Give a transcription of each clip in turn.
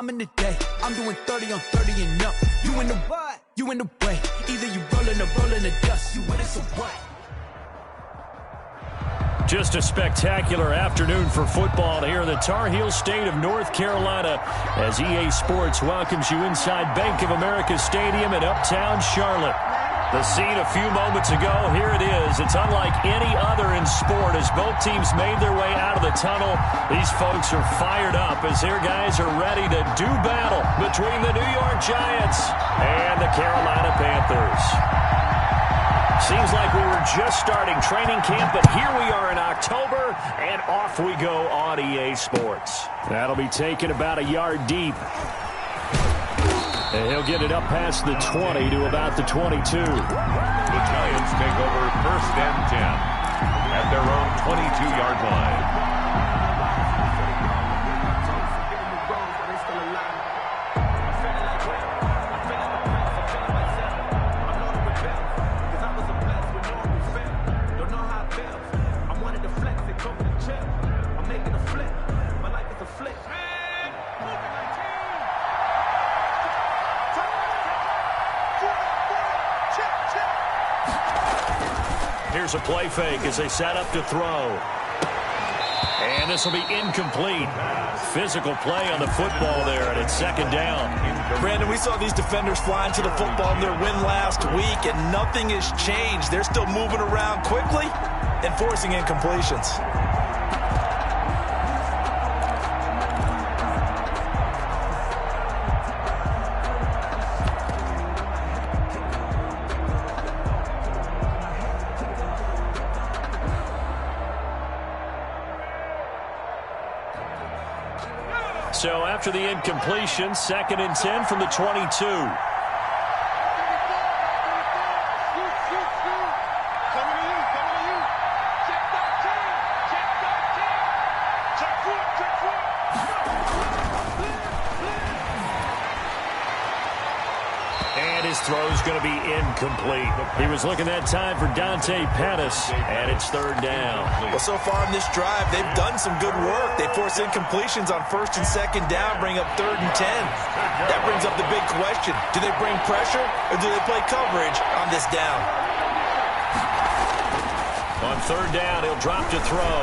I'm in the day, I'm doing 30 on 30 and up. You in the what? You in the way. Either you rolling or rolling the dust. You with it, so what? Just a spectacular afternoon for football here in the Tar Heel state of North Carolina as EA Sports welcomes you inside Bank of America Stadium in Uptown Charlotte. The scene a few moments ago, here it is. It's unlike any other in sport as both teams made their way out of the tunnel. These folks are fired up as their guys are ready to do battle between the New York Giants and the Carolina Panthers. Seems like we were just starting training camp, but here we are in October, and off we go on EA Sports. That'll be taken about a yard deep. And he'll get it up past the 20 to about the 22. The Giants take over 1st and 10 at their own 22-yard line. Here's a play fake as they set up to throw. And this will be incomplete. Physical play on the football there, and it's 2nd down. Brandon, we saw these defenders flying to the football in their win last week, and nothing has changed. They're still moving around quickly and forcing incompletions. So after the incompletion, 2nd and 10 from the 22. And his throw is going to be incomplete. He was looking that time for Dante Pettis, and it's 3rd down. Well, so far in this drive, they've done some good work. They force incompletions on 1st and 2nd down, bring up 3rd and 10. That brings up the big question. Do they bring pressure, or do they play coverage on this down? On 3rd down, he'll drop to throw.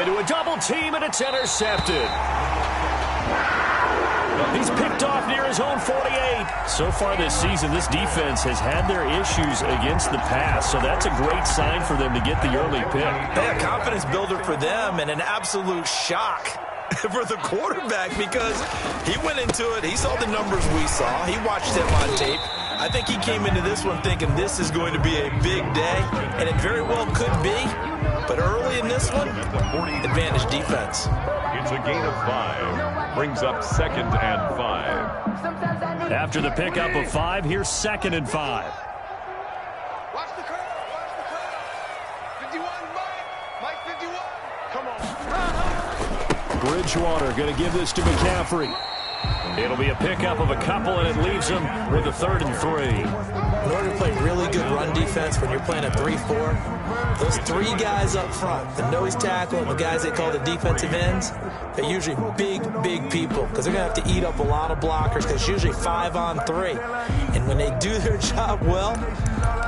Into a double team, and it's intercepted. He's picked off near his own 48. So far this season, this defense has had their issues against the pass, so that's a great sign for them to get the early pick. Yeah, confidence builder for them and an absolute shock for the quarterback because he went into it. He saw the numbers we saw. He watched them on tape. I think he came into this one thinking this is going to be a big day, and it very well could be. But early in this one, advantage defense. It's a gain of 5. Brings up 2nd and 5. After the pickup of 5, here's 2nd and 5. Watch the curve. Watch the curve. 51, Mike 51. Come on. Bridgewater going to give this to McCaffrey. It'll be a pickup of a couple, and it leaves them with a 3rd and 3. In order to play really good run defense when you're playing a 3-4, those 3 guys up front, the nose tackle and the guys they call the defensive ends, they're usually big people because they're going to have to eat up a lot of blockers because it's usually 5 on 3. And when they do their job well,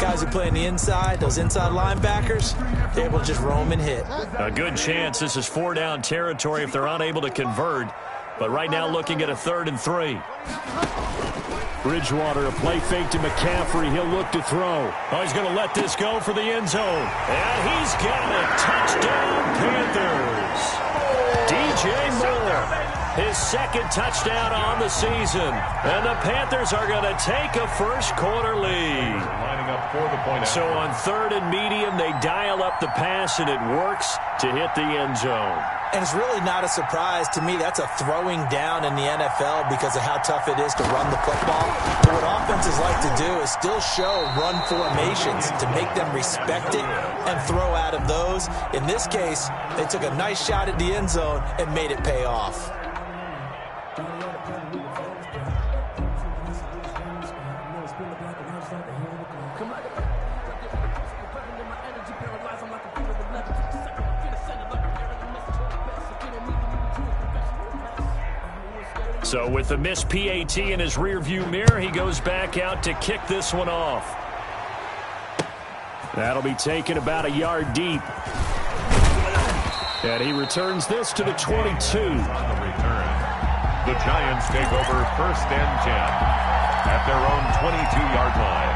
guys who play on the inside, those inside linebackers, they're able to just roam and hit. A good chance this is 4-down territory if they're unable to convert. But right now looking at a 3rd and 3. Bridgewater, a play fake to McCaffrey. He'll look to throw. Oh, he's going to let this go for the end zone. And he's got it. Touchdown, Panthers. DJ Moore, his 2nd touchdown on the season. And the Panthers are going to take a first-quarter lead. Lining up for the point. So on 3rd and medium, they dial up the pass, and it works to hit the end zone. And it's really not a surprise to me. That's a throwing down in the NFL because of how tough it is to run the football. But what offenses like to do is still show run formations to make them respect it and throw out of those. In this case, they took a nice shot at the end zone and made it pay off. So with the missed PAT in his rearview mirror, he goes back out to kick this one off. That'll be taken about a yard deep. And he returns this to the 22. On the return, the Giants take over 1st and 10 at their own 22-yard line.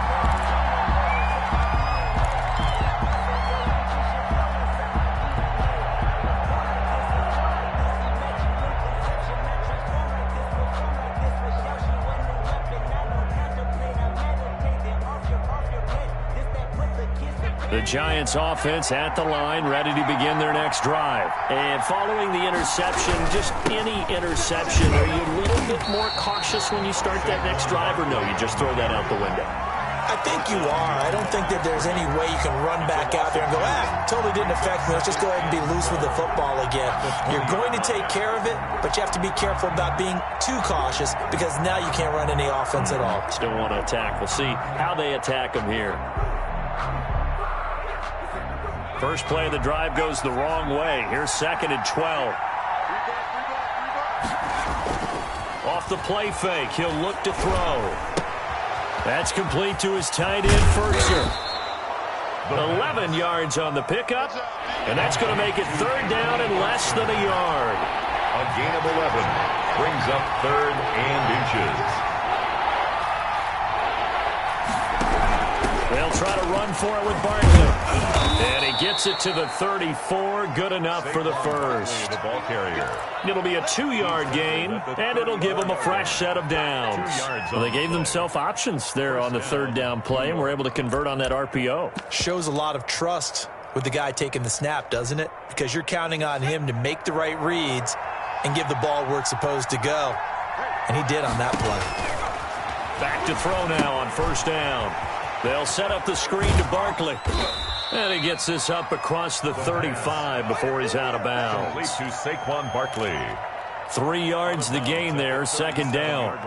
The Giants offense at the line, ready to begin their next drive. And following the interception, just any interception, are you a little bit more cautious when you start that next drive, or no, you just throw that out the window? I think you are. I don't think that there's any way you can run back out there and go, totally didn't affect me. Let's just go ahead and be loose with the football again. You're going to take care of it, but you have to be careful about being too cautious because now you can't run any offense at all. Still want to attack. We'll see how they attack them here. First play of the drive goes the wrong way. Here's 2nd and 12. Off the play fake, he'll look to throw. That's complete to his tight end, Furtzer. 11 yards on the pickup, and that's going to make it 3rd down and less than a yard. A gain of 11 brings up 3rd and inches. They'll try to run for it with Barkley. And he gets it to the 34. Good enough for the first. The ball carrier. It'll be a 2-yard gain, and it'll give them a fresh set of downs. Well, they gave themselves options there on the 3rd down play, and were able to convert on that RPO. Shows a lot of trust with the guy taking the snap, doesn't it? Because you're counting on him to make the right reads and give the ball where it's supposed to go. And he did on that play. Back to throw now on 1st down. They'll set up the screen to Barkley. And he gets this up across the 35 before he's out of bounds. Complete to Saquon Barkley. 3 yards the gain there, 2nd down.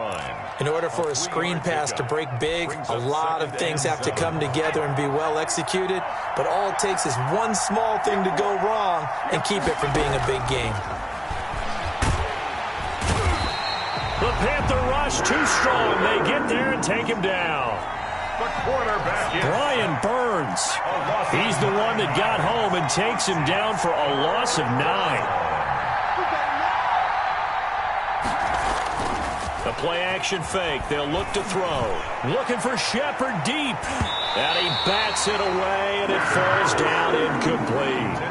In order for a screen pass to break big, a lot of things have to come together and be well executed. But all it takes is one small thing to go wrong and keep it from being a big game. The Panther rush too strong. They get there and take him down. The quarterback is Brian Burns. He's the one that got home and takes him down for a loss of 9. A play-action fake. They'll look to throw. Looking for Shepard deep. And he bats it away, and it falls down incomplete.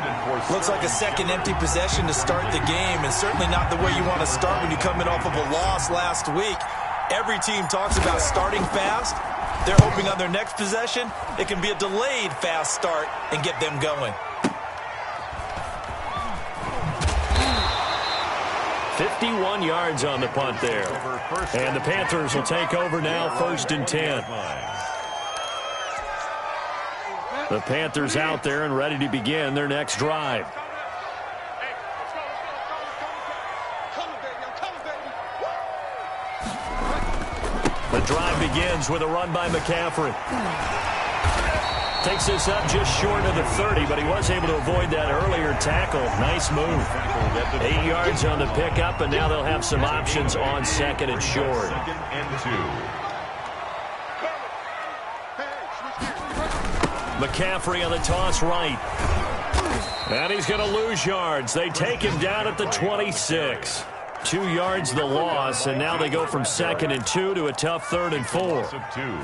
Looks like a second empty possession to start the game, and certainly not the way you want to start when you come in off of a loss last week. Every team talks about starting fast. They're hoping on their next possession, it can be a delayed fast start and get them going. 51 yards on the punt there. And the Panthers will take over now, 1st and 10. The Panthers out there and ready to begin their next drive. The drive begins with a run by McCaffrey. Takes this up just short of the 30, but he was able to avoid that earlier tackle. Nice move. 8 yards on the pickup, and now they'll have some options on 2nd and short. 2nd and 2. McCaffrey on the toss right. And he's going to lose yards. They take him down at the 26. 2 yards the loss, and now they go from 2nd and 2 to a tough 3rd and 4. Of 2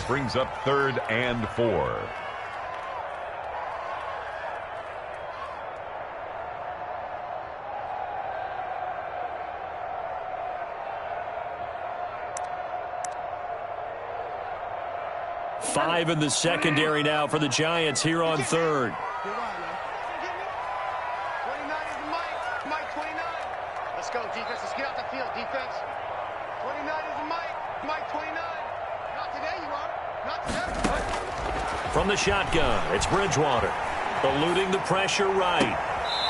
brings up 3rd and 4. Five in the secondary now for the Giants here on 3rd. Let's go, defense. Let's get out the field, defense. 29 is Mike 29. Not today, you are. Not today. From the shotgun, it's Bridgewater. Eluding the pressure right.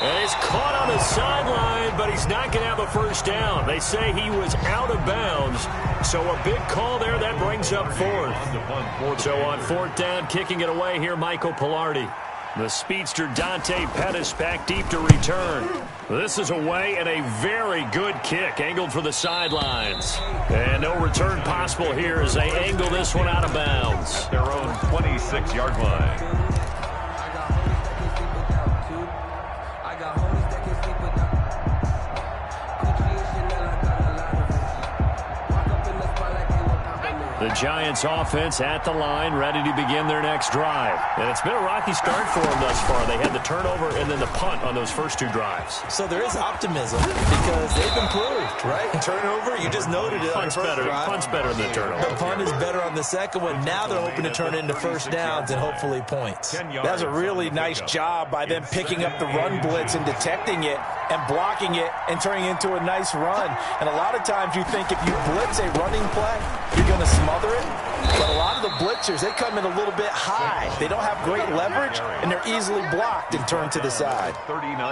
And it's caught on the sideline, but he's not going to have a first down. They say he was out of bounds. So a big call there. That brings up 4th. So on 4th down, kicking it away here, Michael Pilardi. The speedster Dante Pettis back deep to return. This is away and a very good kick, angled for the sidelines. And no return possible here as they angle this one out of bounds. At their own 26-yard line. The Giants offense at the line, ready to begin their next drive. And it's been a rocky start for them thus far. They had the turnover and then the punt on those first two drives. So there is optimism because they've improved, right? Turnover, you just noted it. Punt's better than the turnover. The punt is better on the second one. Now they're hoping to turn it into first downs and hopefully points. That's a really nice job by them picking up the run blitz and detecting it and blocking it and turning it into a nice run. And a lot of times you think if you blitz a running play, you're going to smother it. But a lot of the blitzers, they come in a little bit high. They don't have great leverage, and they're easily blocked and turned to the side.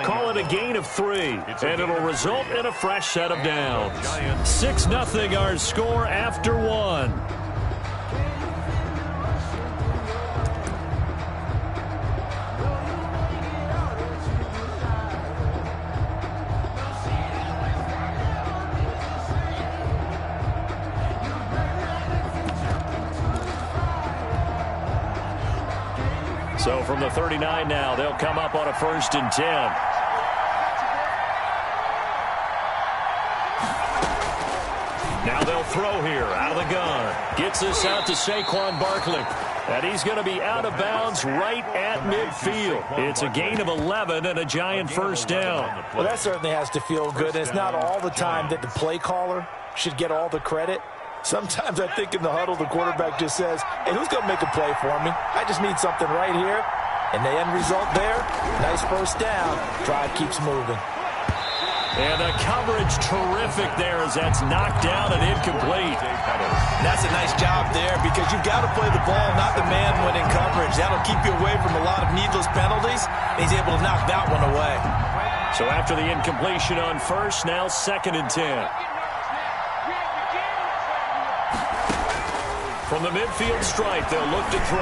Call it a gain of 3, and it'll result in a fresh set of downs. 6-0 our score after 1. So from the 39 now, they'll come up on a 1st and 10. Now they'll throw here out of the gun. Gets this out to Saquon Barkley. And he's going to be out of bounds right at midfield. It's a gain of 11 and a Giant first down. Well, that certainly has to feel good. And it's not all the time that the play caller should get all the credit. Sometimes I think in the huddle, the quarterback just says, hey, who's going to make a play for me? I just need something right here. And the end result there, nice first down. Drive keeps moving. And the coverage terrific there as that's knocked down and incomplete. That's a nice job there because you've got to play the ball, not the man when in coverage. That'll keep you away from a lot of needless penalties. He's able to knock that one away. So after the incompletion on first, now 2nd and 10. From the midfield stripe, they'll look to throw.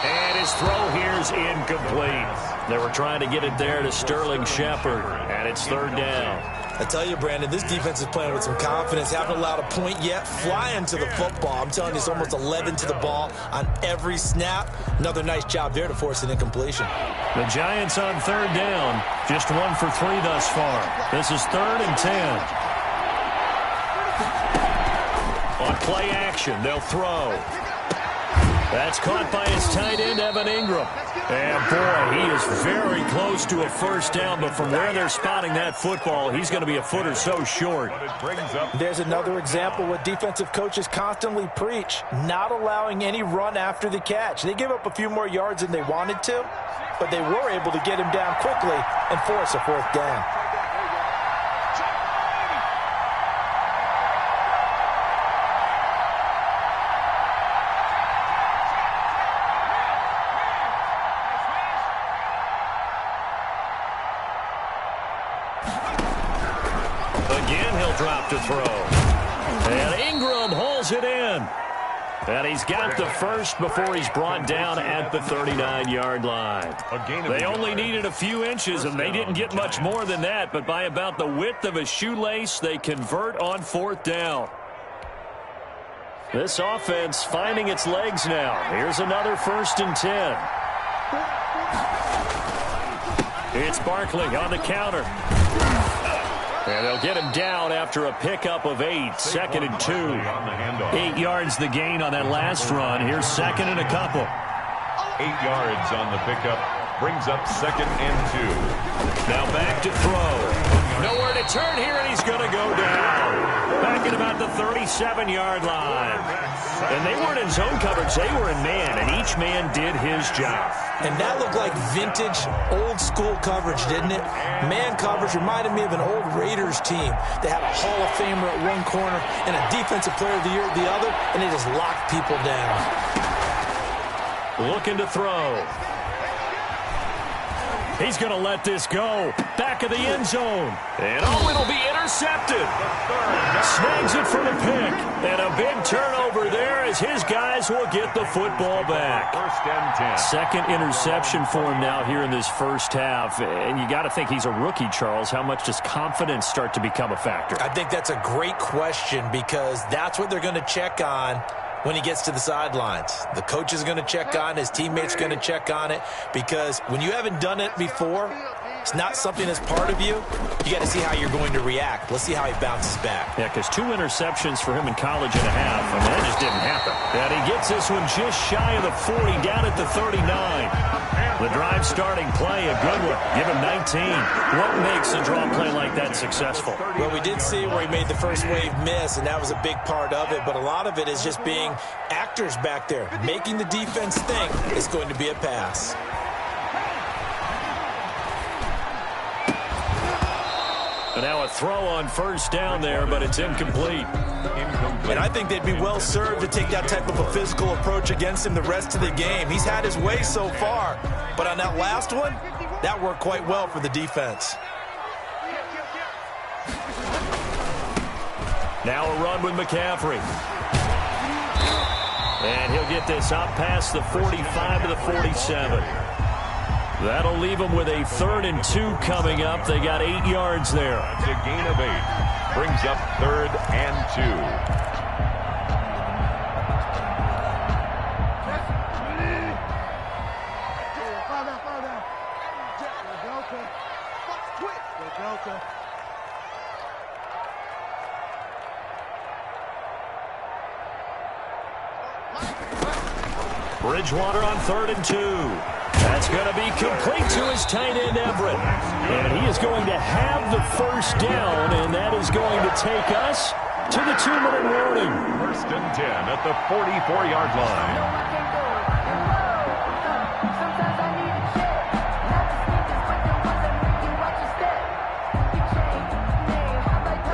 And his throw here's incomplete. They were trying to get it there to Sterling Shepard, and it's 3rd down. I tell you, Brandon, this defense is playing with some confidence. Haven't allowed a point yet. Flying to the football. I'm telling you, it's almost 11 to the ball on every snap. Another nice job there to force an incompletion. The Giants on 3rd down. Just 1 for 3 thus far. This is 3rd and 10. On play action, they'll throw. That's caught by his tight end, Evan Ingram. And, boy, he is very close to a first down, but from where they're spotting that football, he's going to be a foot or so short. There's another example what defensive coaches constantly preach, not allowing any run after the catch. They give up a few more yards than they wanted to, but they were able to get him down quickly and force a 4th down. Drop to throw. And Ingram hauls it in. And he's got the first before he's brought down at the 39-yard line. They only needed a few inches, and they didn't get much more than that. But by about the width of a shoelace, they convert on 4th down. This offense finding its legs now. Here's another 1st and 10. It's Barkley on the counter. And they'll get him down after a pickup of 8. 2nd and 2. 8 yards the gain on that last run. Here's 2nd and a couple. 8 yards on the pickup. Brings up 2nd and 2. Now back to throw. Nowhere to turn here, and he's going to go down. Back at about the 37-yard line. And they weren't in zone coverage. They were in man, and each man did his job. And that looked like vintage, old-school coverage, didn't it? Man coverage reminded me of an old Raiders team. They had a Hall of Famer at one corner and a Defensive Player of the Year at the other, and they just locked people down. Looking to throw. He's going to let this go. Back of the end zone. And, oh, it'll be intercepted. Snags it for the pick. And a big turnover there as his guys will get the football back. First and 10. Second interception for him now here in this first half. And you got to think he's a rookie, Charles. How much does confidence start to become a factor? I think that's a great question because that's what they're going to check on when he gets to the sidelines. The coach is going to check on, his teammates are going to check on it, because when you haven't done it before, it's not something that's part of you. You got to see how you're going to react. Let's see how he bounces back. Yeah, because 2 interceptions for him in college and a half. I mean, that just didn't happen. And he gets this one just shy of the 40, down at the 39. The drive starting play, a good one. Give him 19. What makes a draw play like that successful? Well, we did see where he made the first wave miss, and that was a big part of it. But a lot of it is just being actors back there, making the defense think it's going to be a pass. And now a throw on first down there, but it's incomplete. And I think they'd be well served to take that type of a physical approach against him the rest of the game. He's had his way so far, but on that last one, that worked quite well for the defense. Now a run with McCaffrey. And he'll get this up past the 45 to the 47. That'll leave them with a 3rd and 2 coming up. They got 8 yards there. That's a gain of 8. Brings up 3rd and 2. Bridgewater on 3rd and 2. That's going to be complete to his tight end, Everett. And he is going to have the first down, and that is going to take us to the 2-minute warning. First and 10 at the 44-yard line.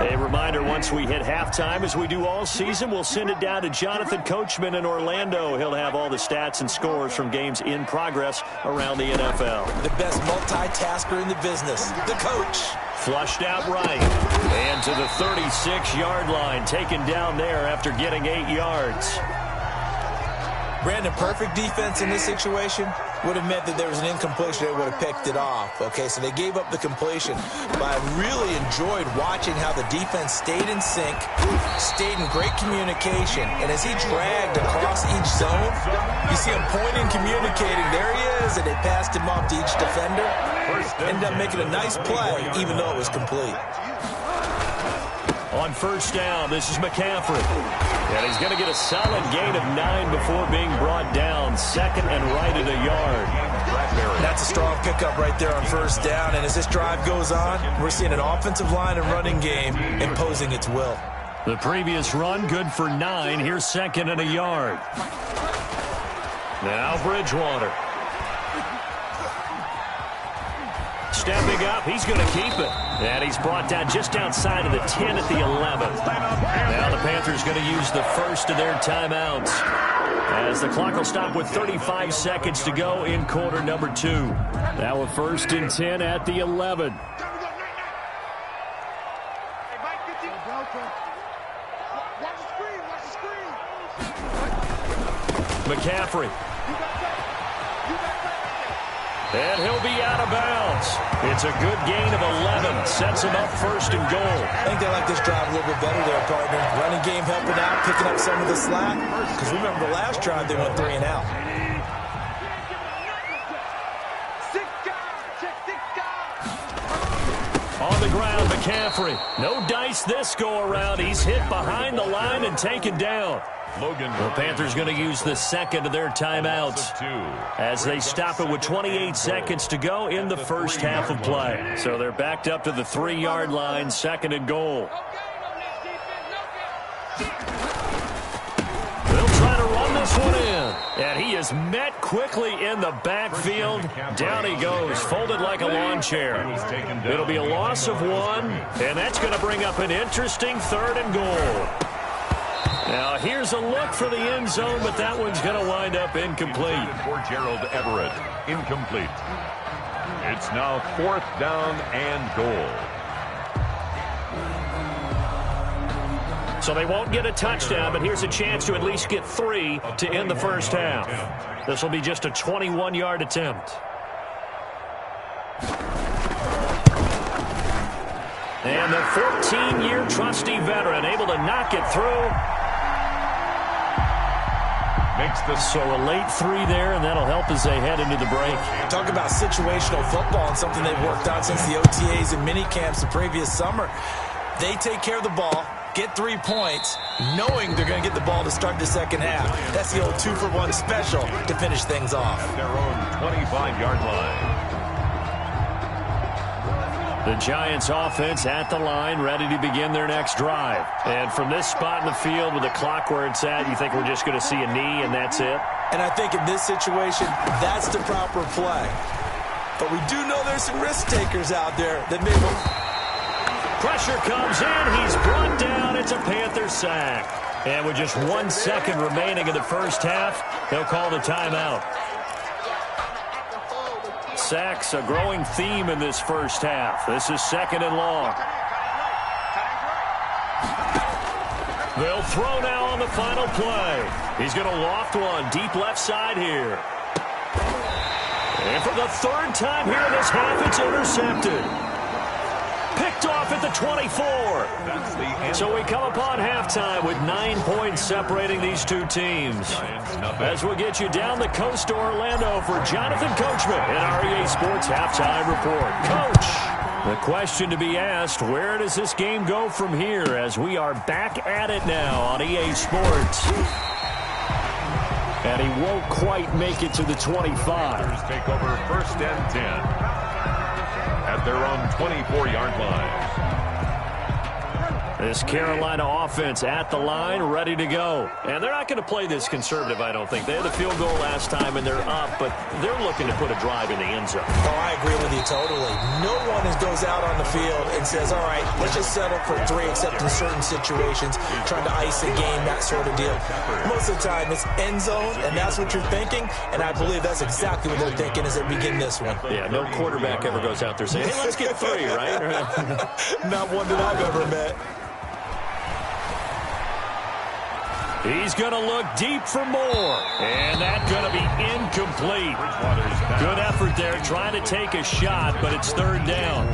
A reminder, once we hit halftime, as we do all season, we'll send it down to Jonathan Coachman in Orlando. He'll have all the stats and scores from games in progress around the NFL. The best multitasker in the business, the coach. Flushed out right. And to the 36-yard line, taken down there after getting 8 yards. Brandon, perfect defense in this situation would have meant that there was an incompletion. They would have picked it off. Okay, so they gave up the completion. But I really enjoyed watching how the defense stayed in sync, stayed in great communication. And as he dragged across each zone, you see him pointing, communicating. There he is, and they passed him off to each defender. Ended up making a nice play, even though it was complete. On first down, this is McCaffrey. And he's going to get a solid gain of 9 before being brought down. 2nd and right at a yard. That's a strong pickup right there on first down. And as this drive goes on, we're seeing an offensive line and running game imposing its will. The previous run, good for 9. Here's 2nd and a yard. Now Bridgewater. Stepping up, he's going to keep it. And he's brought down just outside of the 10 at the 11. Now the Panthers going to use the first of their timeouts, as the clock will stop with 35 seconds to go in quarter number 2. Now a 1st and 10 at the 11. McCaffrey. And he'll be out of bounds. It's a good gain of 11. Sets him up 1st and goal. I think they like this drive a little bit better there, partner. Running game helping out, picking up some of the slack. Because remember the last drive, they went 3 and out. On the ground, McCaffrey. No dice this go-around. He's hit behind the line and taken down. The Panthers going to use the 2nd of their timeouts as they stop it with 28 seconds to go in the first half of play. So they're backed up to the 3-yard line, 2nd and goal. They'll try to run this one in. And he is met quickly in the backfield. Down he goes, folded like a lawn chair. It'll be a loss of 1, and that's going to bring up an interesting 3rd and goal. Now, here's a look for the end zone, but that one's going to wind up incomplete. For Gerald Everett, incomplete. It's now 4th down and goal. So they won't get a touchdown, but here's a chance to at least get 3 to end the first half. This will be just a 21-yard attempt. And the 14-year trusty veteran able to knock it through. So a late 3 there, and that'll help as they head into the break. Talk about situational football and something they've worked on since the OTAs and mini camps the previous summer. They take care of the ball, get 3 points, knowing they're going to get the ball to start the second half. That's the old 2-for-1 special to finish things off. At their own 25-yard line. The Giants offense at the line, ready to begin their next drive. And from this spot in the field with the clock where it's at, you think we're just going to see a knee and that's it? And I think in this situation, that's the proper play. But we do know there's some risk takers out there that may... Pressure comes in. He's brought down. It's a Panther sack. And with just 1 second remaining in the first half, they'll call the timeout. Sacks, a growing theme in this first half. This is 2nd and long. They'll throw now on the final play. He's going to loft one deep left side here. And for the 3rd time here in this half, it's intercepted. Picked off at the 24. So we come upon halftime with 9 points separating these two teams. As we'll get you down the coast to Orlando for Jonathan Coachman in our EA Sports Halftime Report. Coach, the question to be asked, where does this game go from here as we are back at it now on EA Sports? And he won't quite make it to the 25. Take over 1st and 10 at their own 24-yard line. This Carolina offense at the line, ready to go. And they're not going to play this conservative, I don't think. They had a field goal last time, and they're up, but they're looking to put a drive in the end zone. Oh, I agree with you totally. No one goes out on the field and says, all right, let's just settle for 3, except in certain situations, trying to ice a game, that sort of deal. Most of the time, it's end zone, and that's what you're thinking, and I believe that's exactly what they're thinking as they begin this one. Yeah, no quarterback ever goes out there saying, hey, let's get 3, right? Not one that I've ever met. He's going to look deep for more. And that's going to be incomplete. Good effort there trying to take a shot, but it's 3rd down.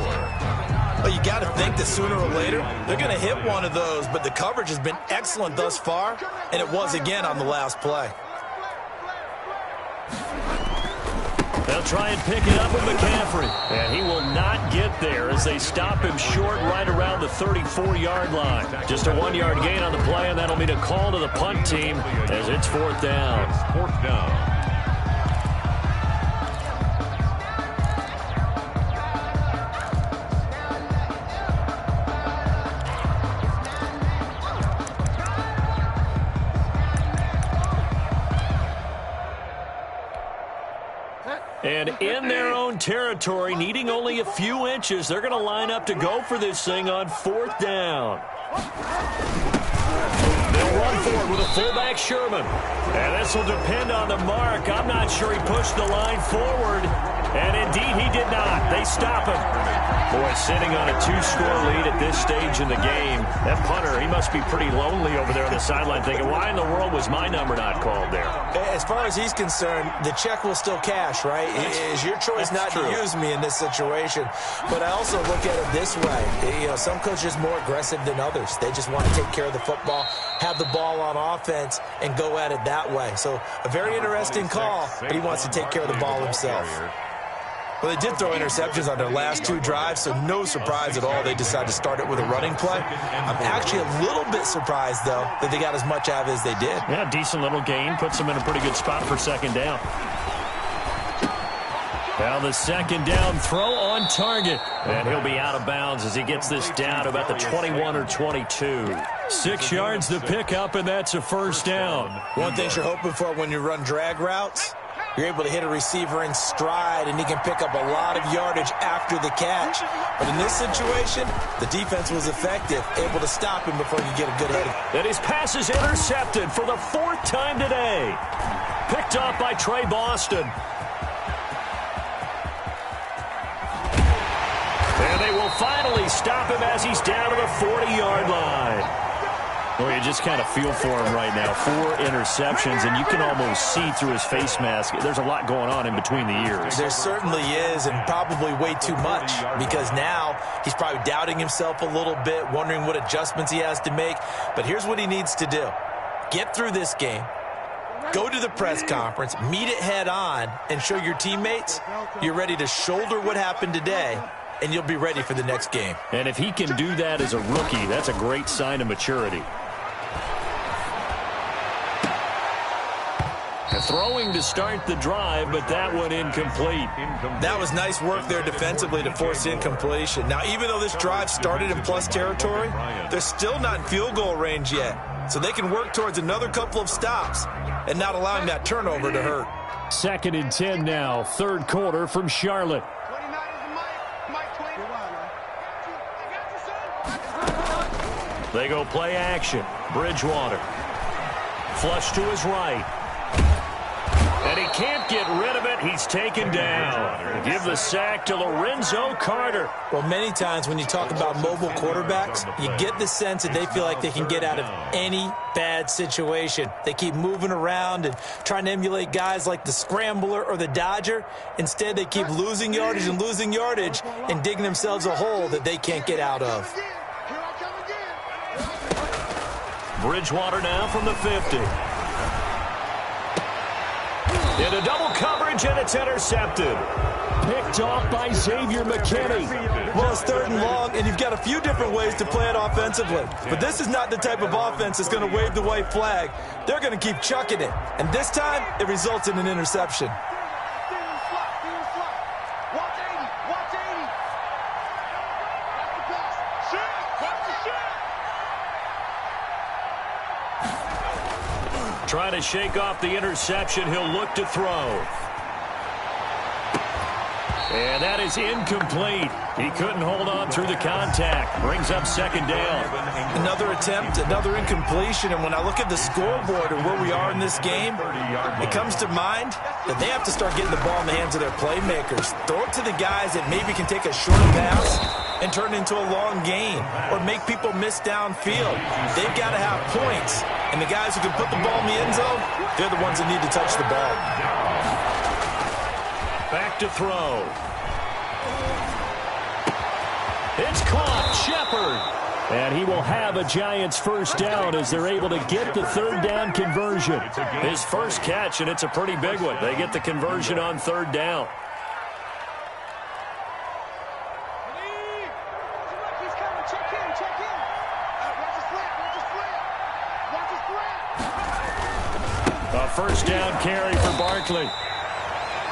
Well, you got to think that sooner or later they're going to hit one of those, but the coverage has been excellent thus far, and it was again on the last play. They'll try and pick it up with McCaffrey. And he will not get there as they stop him short right around the 34-yard line. Just a 1-yard gain on the play, and that'll mean a call to the punt team as it's 4th down. 4th down. And in their own territory, needing only a few inches, they're going to line up to go for this thing on 4th down. They'll run for it with a fullback Sherman. And this will depend on the mark. I'm not sure he pushed the line forward. And indeed, he did not. They stop him. Boy, sitting on a 2-score lead at this stage in the game. That punter, he must be pretty lonely over there on the sideline thinking, why in the world was my number not called there? As far as he's concerned, the check will still cash, right? It is your choice not to use me in this situation. But I also look at it this way. You know, some coaches are more aggressive than others. They just want to take care of the football, have the ball on offense, and go at it that way. So a very interesting call, but he wants to take care of the ball himself. Well, they did throw interceptions on their last 2 drives, so no surprise at all they decided to start it with a running play. I'm actually a little bit surprised, though, that they got as much out of it as they did. Yeah, decent little gain. Puts them in a pretty good spot for 2nd down. Now the 2nd down throw on target. And he'll be out of bounds as he gets this down to about the 21 or 22. 6 yards to pick up, and that's a 1st down. One thing you're hoping for when you run drag routes, you're able to hit a receiver in stride, and he can pick up a lot of yardage after the catch. But in this situation, the defense was effective, able to stop him before you get a good head. And his pass is intercepted for the 4th time today. Picked off by Trey Boston. And they will finally stop him as he's down to the 40-yard line. Well, you just kind of feel for him right now. 4 interceptions, and you can almost see through his face mask. There's a lot going on in between the ears. There certainly is, and probably way too much, because now he's probably doubting himself a little bit, wondering what adjustments he has to make. But here's what he needs to do. Get through this game, go to the press conference, meet it head on, and show your teammates you're ready to shoulder what happened today, and you'll be ready for the next game. And if he can do that as a rookie, that's a great sign of maturity. Throwing to start the drive, but that one incomplete. That was nice work there defensively to force incompletion. Now, even though this drive started in plus territory, they're still not in field goal range yet. So they can work towards another couple of stops and not allowing that turnover to hurt. 2nd and 10 now, 3rd quarter from Charlotte. 29 is Mike 20. They go play action. Bridgewater. Flush to his right. And he can't get rid of it. He's taken down. Give the sack to Lorenzo Carter. Well, many times when you talk about mobile quarterbacks, you get the sense that they feel like they can get out of any bad situation. They keep moving around and trying to emulate guys like the Scrambler or the Dodger. Instead, they keep losing yardage and digging themselves a hole that they can't get out of. Bridgewater now from the 50. Into double coverage, and it's intercepted. Picked off by Xavier McKinney. Well, it's 3rd and long, and you've got a few different ways to play it offensively. But this is not the type of offense that's going to wave the white flag. They're going to keep chucking it. And this time, it results in an interception. Trying to shake off the interception. He'll look to throw. And that is incomplete. He couldn't hold on through the contact. Brings up 2nd down. Another attempt, another incompletion. And when I look at the scoreboard and where we are in this game, it comes to mind that they have to start getting the ball in the hands of their playmakers. Throw it to the guys that maybe can take a short pass and turn it into a long gain or make people miss downfield. They've got to have points. And the guys who can put the ball in the end zone, they're the ones that need to touch the ball. Back to throw. It's caught. Shepard. And he will have a Giants 1st down as they're able to get the 3rd down conversion. His first catch, and it's a pretty big one. They get the conversion on 3rd down. A 1st down carry for Barkley.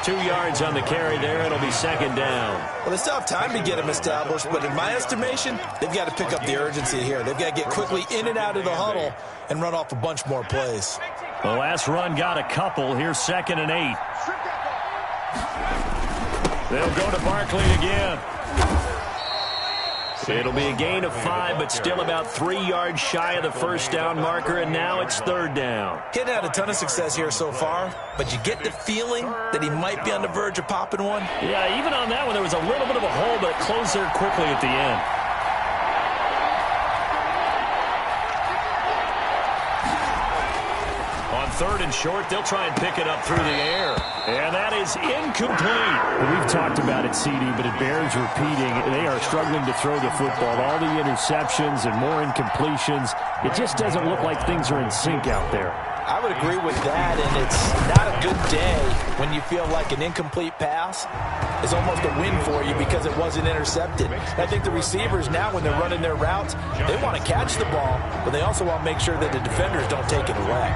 2 yards on the carry there. It'll be 2nd down. Well, they still have time to get him established, but in my estimation, they've got to pick up the urgency here. They've got to get quickly in and out of the huddle and run off a bunch more plays. The last run got a couple. Here's 2nd and 8. They'll go to Barkley again. It'll be a gain of 5, but still about 3 yards shy of the 1st down marker, and now it's 3rd down. He hadn't had a ton of success here so far, but you get the feeling that he might be on the verge of popping one. Yeah, even on that one, there was a little bit of a hole, but it closed there quickly at the end. On 3rd and short, they'll try and pick it up through the air. And that is incomplete. We've talked about it, CD, but it bears repeating. They are struggling to throw the football. All the interceptions and more incompletions. It just doesn't look like things are in sync out there. I would agree with that, and it's not a good day when you feel like an incomplete pass is almost a win for you because it wasn't intercepted. I think the receivers now, when they're running their routes, they want to catch the ball, but they also want to make sure that the defenders don't take it away.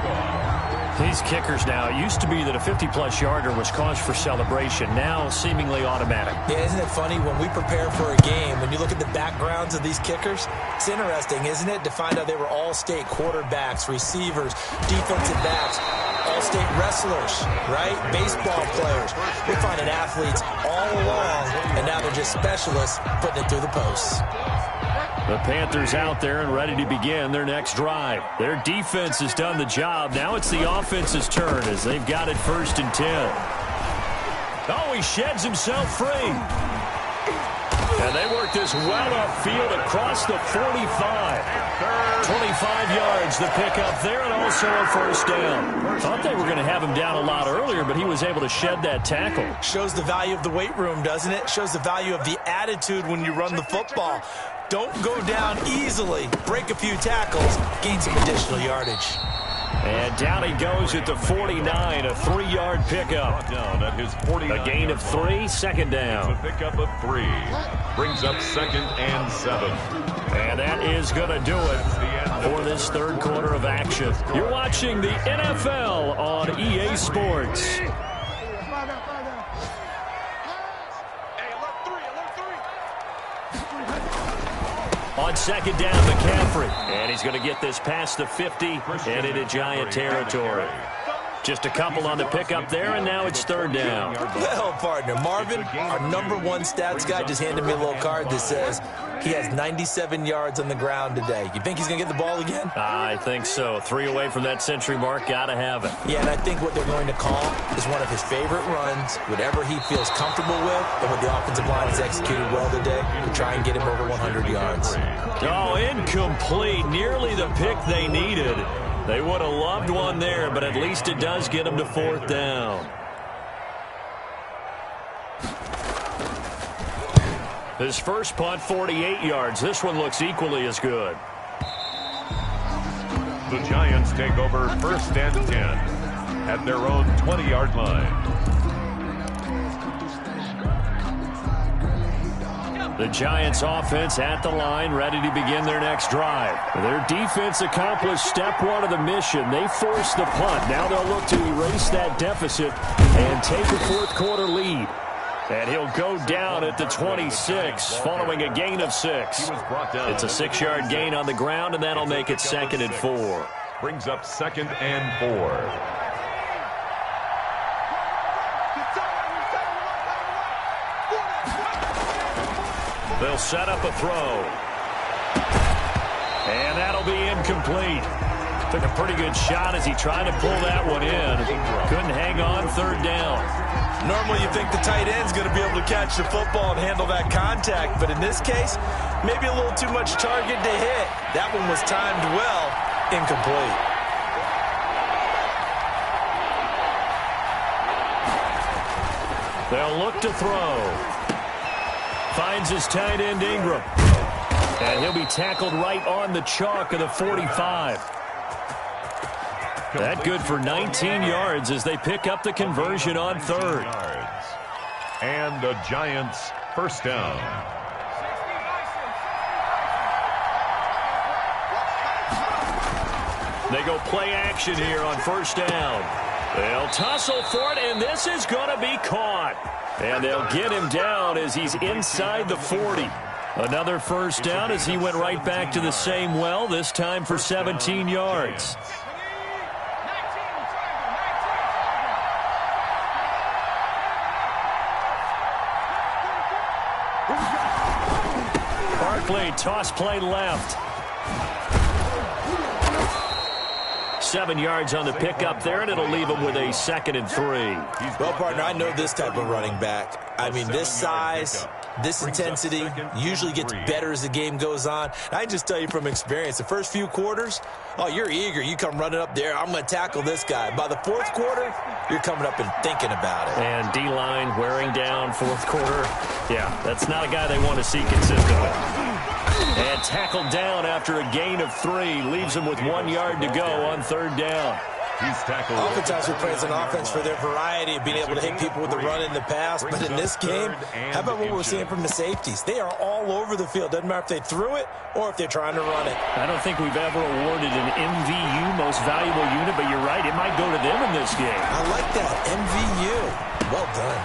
These kickers now, it used to be that a 50-plus yarder was cause for celebration. Now, seemingly automatic. Yeah, isn't it funny? When we prepare for a game, when you look at the backgrounds of these kickers, it's interesting, isn't it, to find out they were all-state quarterbacks, receivers, defensive backs, all-state wrestlers, right? Baseball players. We're finding athletes all along, and now they're just specialists putting it through the posts. The Panthers out there and ready to begin their next drive. Their defense has done the job. Now it's the offense's turn as they've got it 1st and 10. Oh, he sheds himself free. And they work this well upfield across the 45. 25 yards, the pickup there, and also a first down. Thought they were going to have him down a lot earlier, but he was able to shed that tackle. Shows the value of the weight room, doesn't it? Shows the value of the attitude when you run the football. Don't go down easily. Break a few tackles, gain some additional yardage. And down he goes at the 49, a 3-yard pickup. Down at his 49. A gain of 3, second down. It's a pickup of 3. Brings up 2nd and 7. And that is going to do it for this third quarter of action. You're watching the NFL on EA Sports. On second down, McCaffrey. And he's going to get this past the 50 and into Giant territory. Just a couple on the pickup there, and now it's third down. Well, partner, Marvin, our #1 stats guy just handed me a little card that says he has 97 yards on the ground today. You think he's going to get the ball again? I think so. 3 away from that century mark. Got to have it. Yeah, and I think what they're going to call is one of his favorite runs, whatever he feels comfortable with, and what the offensive line has executed well today to try and get him over 100 yards. Oh, incomplete. Nearly the pick they needed. They would have loved one there, but at least it does get them to fourth down. His first punt, 48 yards. This one looks equally as good. The Giants take over 1st and 10 at their own 20-yard line. The Giants offense at the line, ready to begin their next drive. Their defense accomplished step 1 of the mission. They forced the punt. Now they'll look to erase that deficit and take a fourth quarter lead. And he'll go down at the 26 following a gain of 6. It's a 6-yard gain on the ground, and that'll make it 2nd and 4. Brings up 2nd and 4. They'll set up a throw. And that'll be incomplete. Took a pretty good shot as he tried to pull that one in. Couldn't hang on, third down. Normally you think the tight end's going to be able to catch the football and handle that contact, but in this case, maybe a little too much target to hit. That one was timed well, incomplete. They'll look to throw. Finds his tight end, Ingram. And he'll be tackled right on the chalk of the 45. That good for 19 yards as they pick up the conversion on third. And the Giants first down. They go play action here on first down. They'll tussle for it, and this is going to be caught. And they'll get him down as he's inside the 40. Another first down as he went right back to the same well, this time for 17 yards. Barkley, toss play left. 7 yards on the pickup there, and it'll leave him with a 2nd and 3. Well, partner, I know this type of running back. I mean, this size, this intensity usually gets better as the game goes on. I just tell you from experience, the first few quarters, oh, you're eager. You come running up there, I'm going to tackle this guy. By the fourth quarter, you're coming up and thinking about it. And D-line wearing down fourth quarter. Yeah, that's not a guy they want to see consistently. And tackled down after a gain of 3. Leaves him with 1 yard to go on third down. He's tackled. Oftentimes we praise an offense for their variety of being able to hit people with the run in the pass. But in this game, how about what we're seeing from the safeties? They are all over the field. Doesn't matter if they threw it or if they're trying to run it. I don't think we've ever awarded an MVU, most valuable unit, but you're right. It might go to them in this game. I like that. MVU. Well done.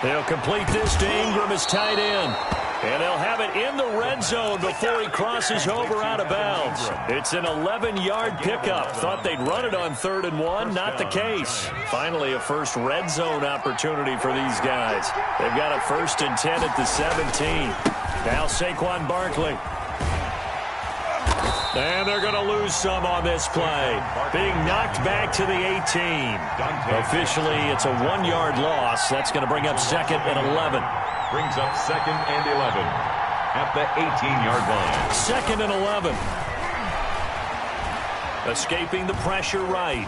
They'll complete this to Ingram as tight end. And they'll have it in the red zone before he crosses over out of bounds. It's an 11-yard pickup. Thought they'd run it on 3rd and 1. Not the case. Finally, a first red zone opportunity for these guys. They've got a 1st and 10 at the 17. Now Saquon Barkley. And they're going to lose some on this play. Being knocked back to the 18. Officially, it's a 1-yard loss. That's going to bring up 2nd and 11. Brings up 2nd and 11 at the 18-yard line. 2nd and 11. Escaping the pressure right.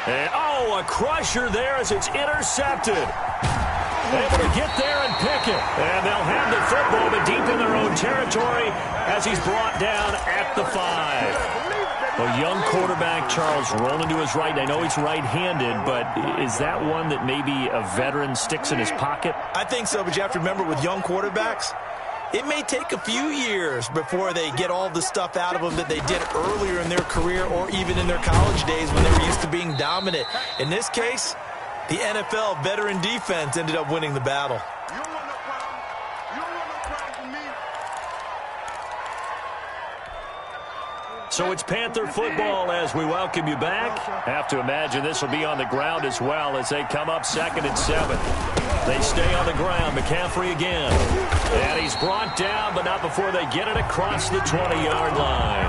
And, a crusher there as it's intercepted. Able to get there and pick it. And they'll have the football, but deep in their own territory as he's brought down at the 5. A young quarterback, Charles, rolling to his right. I know he's right-handed, but is that one that maybe a veteran sticks in his pocket? I think so, but you have to remember with young quarterbacks, it may take a few years before they get all the stuff out of them that they did earlier in their career or even in their college days when they were used to being dominant. In this case, the NFL veteran defense ended up winning the battle. You don't want no problem. You don't want no problem from me. So it's Panther football as we welcome you back. Have to imagine this will be on the ground as well as they come up 2nd and 7. They stay on the ground. McCaffrey again. And he's brought down, but not before they get it across the 20-yard line.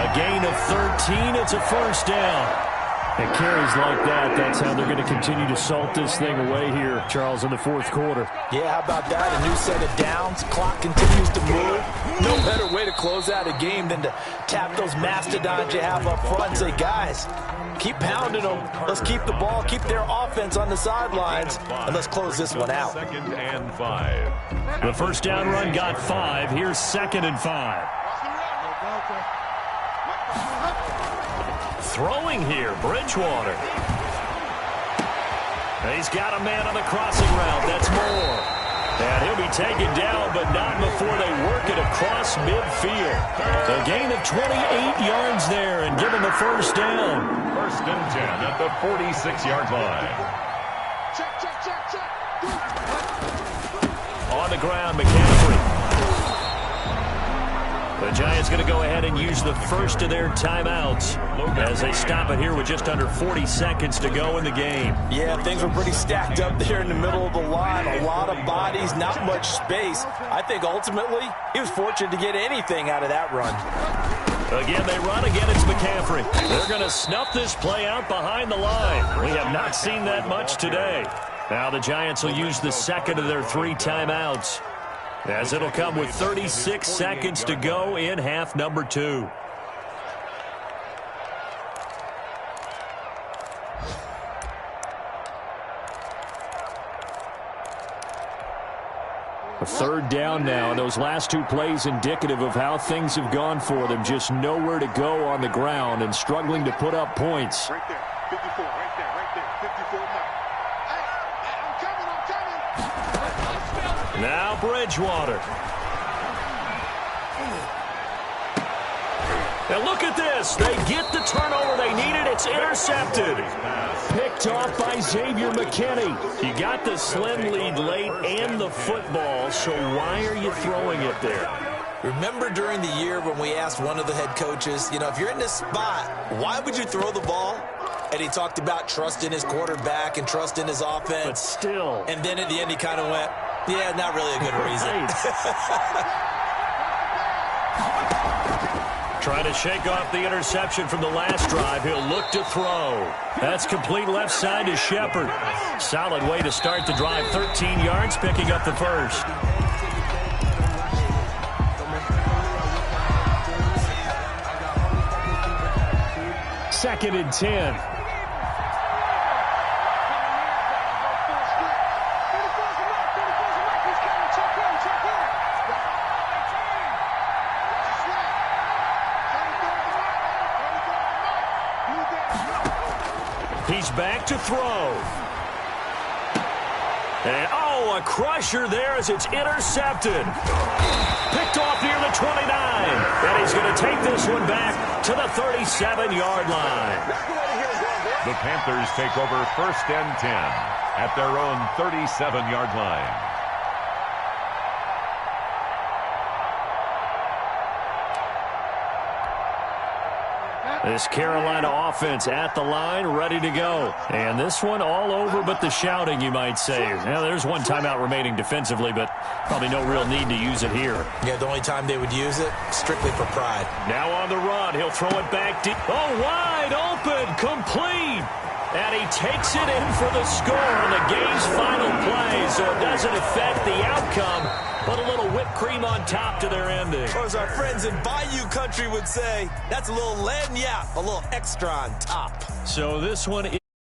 A gain of 13. It's a first down. And carries like that, that's how they're going to continue to salt this thing away here, Charles, in the 4th quarter. Yeah, how about that? A new set of downs. Clock continues to move. No better way to close out a game than to tap those mastodons you have up front and say, guys, keep pounding them. Let's keep the ball, keep their offense on the sidelines, and let's close this one out. 2nd and 5. The first down run got 5. Here's 2nd and 5. Throwing here, Bridgewater. He's got a man on the crossing route. That's Moore. And he'll be taken down, but not before they work it across midfield. A gain of 28 yards there and give him the first down. 1st and 10 at the 46-yard line. Check. On the ground, McCaffrey. The Giants going to go ahead and use the first of their timeouts as they stop it here with just under 40 seconds to go in the game. Yeah, things were pretty stacked up there in the middle of the line. A lot of bodies, not much space. I think ultimately he was fortunate to get anything out of that run. Again, they run. Again, it's McCaffrey. They're going to snuff this play out behind the line. We have not seen that much today. Now the Giants will use the second of their 3 timeouts, as it'll come with 36 seconds to go in half number 2. A 3rd down now, and those last 2 plays indicative of how things have gone for them. Just nowhere to go on the ground and struggling to put up points. Right there. 54. Right there. 54 now. I'm coming. Now Bridgewater. And look at this. They get the turnover they needed. It's intercepted. Picked off by Xavier McKinney. You got the slim lead late and the football, so why are you throwing it there? Remember during the year when we asked one of the head coaches, if you're in this spot, why would you throw the ball? And he talked about trust in his quarterback and trust in his offense. But still. And then at the end he kind of went, yeah, not really a good reason. Trying to shake off the interception from the last drive. He'll look to throw. That's complete left side to Shepard. Solid way to start the drive. 13 yards, picking up the first. Second and 10. He's back to throw. And, a crusher there as it's intercepted. Picked off near the 29. And he's going to take this one back to the 37-yard line. The Panthers take over 1st and 10 at their own 37-yard line. This Carolina offense at the line, ready to go. And this one all over but the shouting, you might say. Now, there's one timeout remaining defensively, but probably no real need to use it here. Yeah, the only time they would use it, strictly for pride. Now on the run, he'll throw it back deep. Wide open, complete. And he takes it in for the score on the game's final play, so it doesn't affect the outcome. Put a little whipped cream on top to their ending. Or as our friends in Bayou Country would say, that's a little lagniappe, a little extra on top. So this one